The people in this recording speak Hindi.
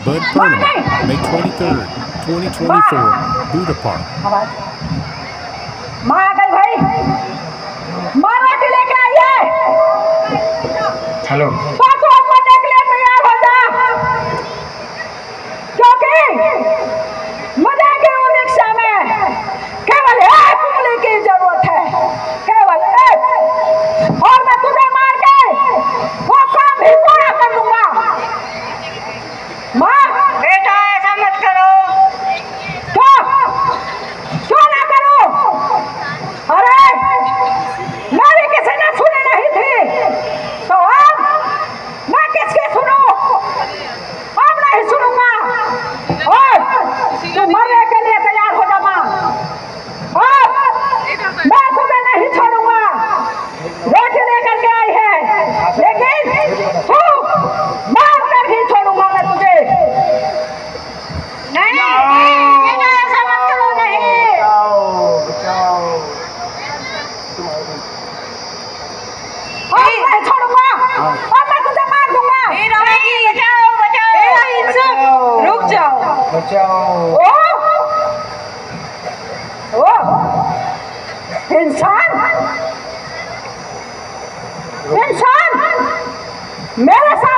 Bud Purnima, May 23rd, 2024, Buddha Park. माँ आ गई भाई, माँ रोटी लेके आई है। हेलो पासों बनने के लिए तैयार हो जा, क्योंकि मुझे की रिक्शा में केवल एक उंगली की जरूरत है, केवल एक, और मैं तुझे मार के वो काम भी पूरा कर दूंगा। माँ बेटा ऐसा मत करो। क्यों ना करो? अरे मेरी किसी ने सुनी नहीं थी, तो अब मैं किसकी सुनूं? अब नहीं सुनूंगा। और तू मरने के लिए तैयार हो जा माँ, अब मैं तुझे नहीं छोड़ूंगा। रोटी लेकर के आई है, लेकिन तू मार कर ही छोड़ूंगा मैं तुझे। नहीं बेटा ऐसा मत करो। नहीं अब मैं छोड़ूंगा, अब मैं तुझे मार दूंगा। बचाओ बचाओ। रुक जाओ। बचाओ। ओ इंसान, इंसान मेरे साथ